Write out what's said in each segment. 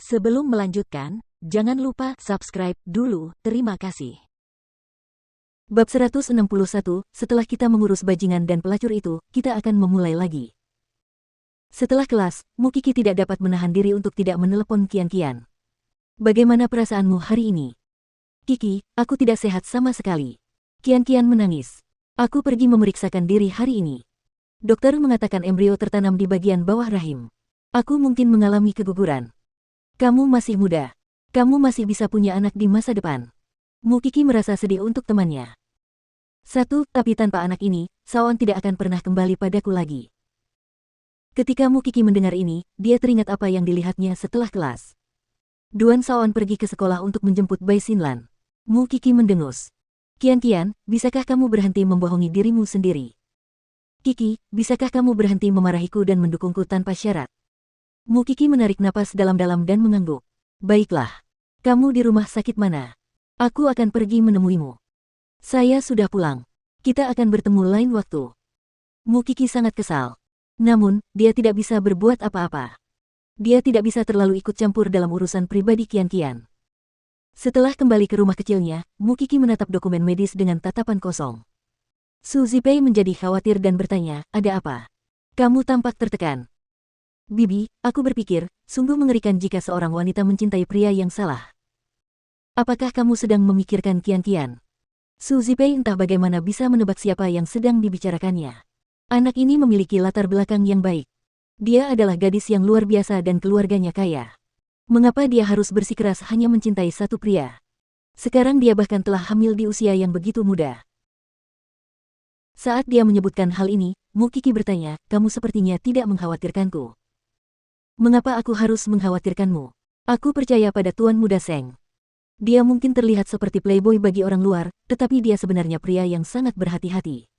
Sebelum melanjutkan, jangan lupa subscribe dulu, terima kasih. Bab 161, setelah kita mengurus bajingan dan pelacur itu, kita akan memulai lagi. Setelah kelas, Mukiki tidak dapat menahan diri untuk tidak menelepon Qian. Bagaimana perasaanmu hari ini? Kiki, aku tidak sehat sama sekali. Qian menangis. Aku pergi memeriksakan diri hari ini. Dokter mengatakan embrio tertanam di bagian bawah rahim. Aku mungkin mengalami keguguran. Kamu masih muda. Kamu masih bisa punya anak di masa depan. Mukiki merasa sedih untuk temannya. Tapi tanpa anak ini, Saon tidak akan pernah kembali padaku lagi. Ketika Mukiki mendengar ini, dia teringat apa yang dilihatnya setelah kelas. Duan Saon pergi ke sekolah untuk menjemput Bai Xinlan. Mukiki mendengus. Qian, bisakah kamu berhenti membohongi dirimu sendiri? Kiki, bisakah kamu berhenti memarahiku dan mendukungku tanpa syarat? Mukiki menarik napas dalam-dalam dan mengangguk. Baiklah. Kamu di rumah sakit mana? Aku akan pergi menemuimu. Saya sudah pulang. Kita akan bertemu lain waktu. Mukiki sangat kesal. Namun, dia tidak bisa berbuat apa-apa. Dia tidak bisa terlalu ikut campur dalam urusan pribadi Qian. Setelah kembali ke rumah kecilnya, Mukiki menatap dokumen medis dengan tatapan kosong. Su Zipei menjadi khawatir dan bertanya, ada apa? Kamu tampak tertekan. Bibi, aku berpikir, sungguh mengerikan jika seorang wanita mencintai pria yang salah. Apakah kamu sedang memikirkan Qian? Su Zipei entah bagaimana bisa menebak siapa yang sedang dibicarakannya. Anak ini memiliki latar belakang yang baik. Dia adalah gadis yang luar biasa dan keluarganya kaya. Mengapa dia harus bersikeras hanya mencintai satu pria? Sekarang dia bahkan telah hamil di usia yang begitu muda. Saat dia menyebutkan hal ini, Mukiki bertanya, kamu sepertinya tidak mengkhawatirkanku. Mengapa aku harus mengkhawatirkanmu? Aku percaya pada Tuan Muda Seng. Dia mungkin terlihat seperti playboy bagi orang luar, tetapi dia sebenarnya pria yang sangat berhati-hati.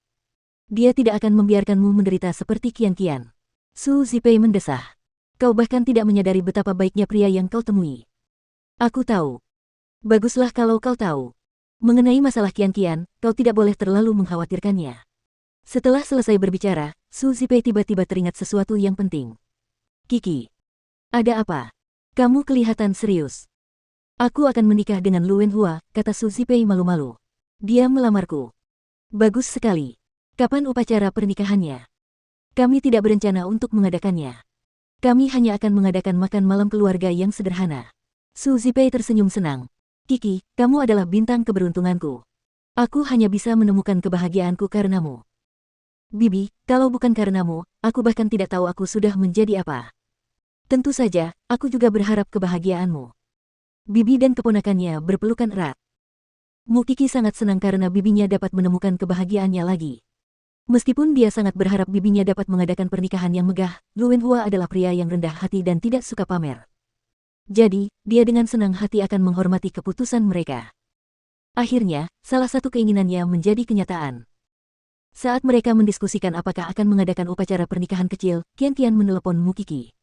Dia tidak akan membiarkanmu menderita seperti Qian. Su Zipei mendesah. Kau bahkan tidak menyadari betapa baiknya pria yang kau temui. Aku tahu. Baguslah kalau kau tahu. Mengenai masalah Qian, kau tidak boleh terlalu mengkhawatirkannya. Setelah selesai berbicara, Su Zipei tiba-tiba teringat sesuatu yang penting. Kiki. Ada apa? Kamu kelihatan serius. Aku akan menikah dengan Lu Wenhua, kata Su Zipei malu-malu. Dia melamarku. Bagus sekali. Kapan upacara pernikahannya? Kami tidak berencana untuk mengadakannya. Kami hanya akan mengadakan makan malam keluarga yang sederhana. Su Zipei tersenyum senang. Kiki, kamu adalah bintang keberuntunganku. Aku hanya bisa menemukan kebahagiaanku karenamu. Bibi, kalau bukan karenamu, aku bahkan tidak tahu aku sudah menjadi apa. Tentu saja, aku juga berharap kebahagiaanmu. Bibi dan keponakannya berpelukan erat. Mukiki sangat senang karena bibinya dapat menemukan kebahagiaannya lagi. Meskipun dia sangat berharap bibinya dapat mengadakan pernikahan yang megah, Lu Wenhua adalah pria yang rendah hati dan tidak suka pamer. Jadi, dia dengan senang hati akan menghormati keputusan mereka. Akhirnya, salah satu keinginannya menjadi kenyataan. Saat mereka mendiskusikan apakah akan mengadakan upacara pernikahan kecil, Qian menelepon Mukiki.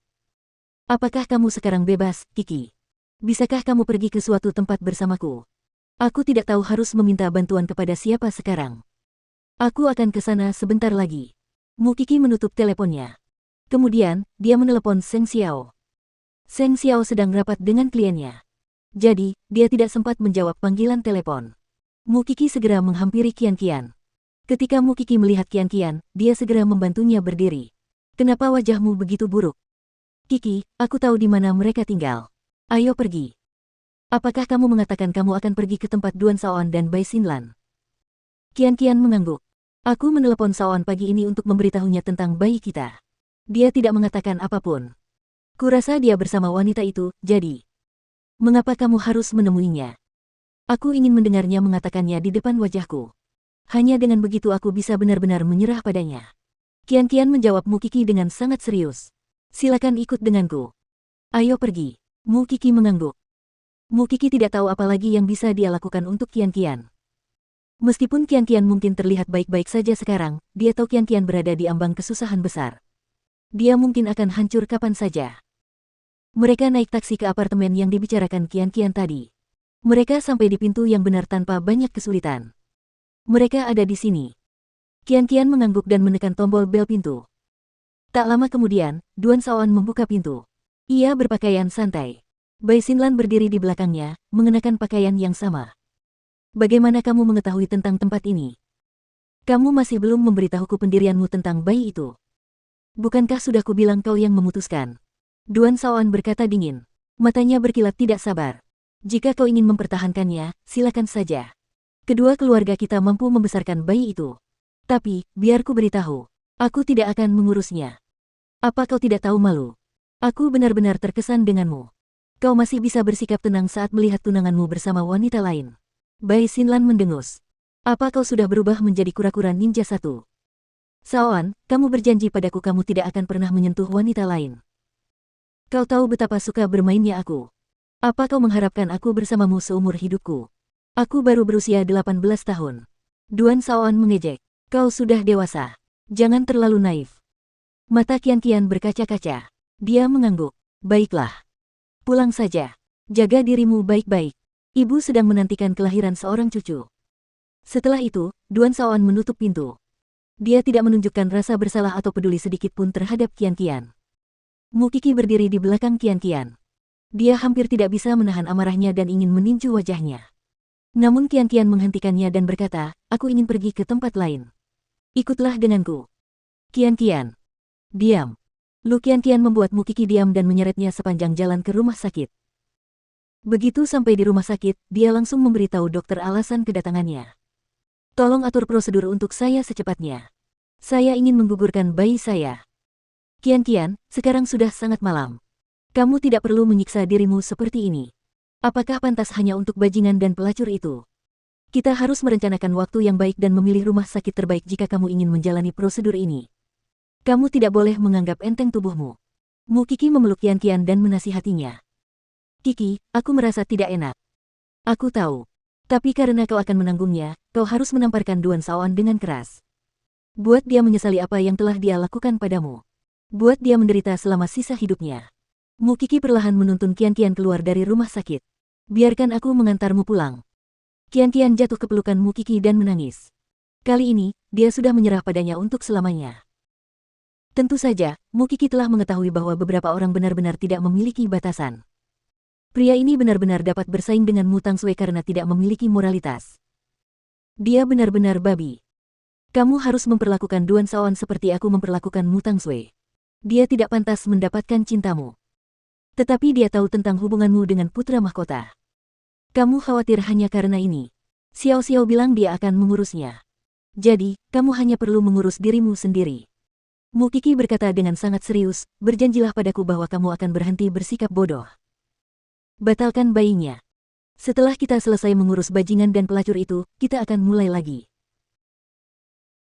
Apakah kamu sekarang bebas, Kiki? Bisakah kamu pergi ke suatu tempat bersamaku? Aku tidak tahu harus meminta bantuan kepada siapa sekarang. Aku akan ke sana sebentar lagi. Mukiki menutup teleponnya. Kemudian, dia menelepon Seng Xiao. Seng Xiao sedang rapat dengan kliennya. Jadi, dia tidak sempat menjawab panggilan telepon. Mukiki segera menghampiri Qian. Ketika Mukiki melihat Qian, dia segera membantunya berdiri. Kenapa wajahmu begitu buruk? Kiki, aku tahu di mana mereka tinggal. Ayo pergi. Apakah kamu mengatakan kamu akan pergi ke tempat Duan Saon dan Bai Xinlan? Qian mengangguk. Aku menelepon Saon pagi ini untuk memberitahunya tentang bayi kita. Dia tidak mengatakan apapun. Kurasa dia bersama wanita itu, jadi. Mengapa kamu harus menemuinya? Aku ingin mendengarnya mengatakannya di depan wajahku. Hanya dengan begitu aku bisa benar-benar menyerah padanya. Qian menjawab Mukiki dengan sangat serius. Silakan ikut denganku. Ayo pergi. Mukiki mengangguk. Mukiki tidak tahu apa lagi yang bisa dia lakukan untuk Qian. Meskipun Qian mungkin terlihat baik-baik saja sekarang, dia tahu Qian berada di ambang kesusahan besar. Dia mungkin akan hancur kapan saja. Mereka naik taksi ke apartemen yang dibicarakan Qian tadi. Mereka sampai di pintu yang benar tanpa banyak kesulitan. Mereka ada di sini. Qian mengangguk dan menekan tombol bel pintu. Tak lama kemudian, Duan Saon membuka pintu. Ia berpakaian santai. Bai Xinlan berdiri di belakangnya, mengenakan pakaian yang sama. Bagaimana kamu mengetahui tentang tempat ini? Kamu masih belum memberitahuku pendirianmu tentang bayi itu. Bukankah sudah kubilang kau yang memutuskan? Duan Shaoan berkata dingin. Matanya berkilat tidak sabar. Jika kau ingin mempertahankannya, silakan saja. Kedua keluarga kita mampu membesarkan bayi itu. Tapi, biar ku beritahu, aku tidak akan mengurusnya. Apa kau tidak tahu malu? Aku benar-benar terkesan denganmu. Kau masih bisa bersikap tenang saat melihat tunanganmu bersama wanita lain. Bai Xinlan mendengus. Apa kau sudah berubah menjadi kura-kura ninja satu? Shaoan, kamu berjanji padaku kamu tidak akan pernah menyentuh wanita lain. Kau tahu betapa suka bermainnya aku. Apa kau mengharapkan aku bersamamu seumur hidupku? Aku baru berusia 18 tahun. Duan Shaoan mengejek. Kau sudah dewasa. Jangan terlalu naif. Mata Qian berkaca-kaca. Dia mengangguk. Baiklah. Pulang saja. Jaga dirimu baik-baik. Ibu sedang menantikan kelahiran seorang cucu. Setelah itu, Duan Shaoan menutup pintu. Dia tidak menunjukkan rasa bersalah atau peduli sedikit pun terhadap Qian. Mu Qi berdiri di belakang Qian. Dia hampir tidak bisa menahan amarahnya dan ingin meninju wajahnya. Namun Qian menghentikannya dan berkata, aku ingin pergi ke tempat lain. Ikutlah denganku. Qian. Diam. Lu Qian membuat Mu Qi diam dan menyeretnya sepanjang jalan ke rumah sakit. Begitu sampai di rumah sakit, dia langsung memberitahu dokter alasan kedatangannya. Tolong atur prosedur untuk saya secepatnya. Saya ingin menggugurkan bayi saya. Qian, sekarang sudah sangat malam. Kamu tidak perlu menyiksa dirimu seperti ini. Apakah pantas hanya untuk bajingan dan pelacur itu? Kita harus merencanakan waktu yang baik dan memilih rumah sakit terbaik jika kamu ingin menjalani prosedur ini. Kamu tidak boleh menganggap enteng tubuhmu. Mu Qi memeluk Qian dan menasihatinya. Qi, aku merasa tidak enak. Aku tahu. Tapi karena kau akan menanggungnya, kau harus menamparkan Duan Shaoan dengan keras. Buat dia menyesali apa yang telah dia lakukan padamu. Buat dia menderita selama sisa hidupnya. Mu Qi perlahan menuntun Qian keluar dari rumah sakit. Biarkan aku mengantarmu pulang. Qian jatuh ke pelukan Mu Qi dan menangis. Kali ini, dia sudah menyerah padanya untuk selamanya. Tentu saja, Mu Qi telah mengetahui bahwa beberapa orang benar-benar tidak memiliki batasan. Pria ini benar-benar dapat bersaing dengan Mu Tangshui karena tidak memiliki moralitas. Dia benar-benar babi. Kamu harus memperlakukan Duan Shaoan seperti aku memperlakukan Mu Tangshui. Dia tidak pantas mendapatkan cintamu. Tetapi dia tahu tentang hubunganmu dengan putra mahkota. Kamu khawatir hanya karena ini. Xiao bilang dia akan mengurusnya. Jadi, kamu hanya perlu mengurus dirimu sendiri. Mu Qi berkata dengan sangat serius, berjanjilah padaku bahwa kamu akan berhenti bersikap bodoh. Batalkan bayinya. Setelah kita selesai mengurus bajingan dan pelacur itu, kita akan mulai lagi.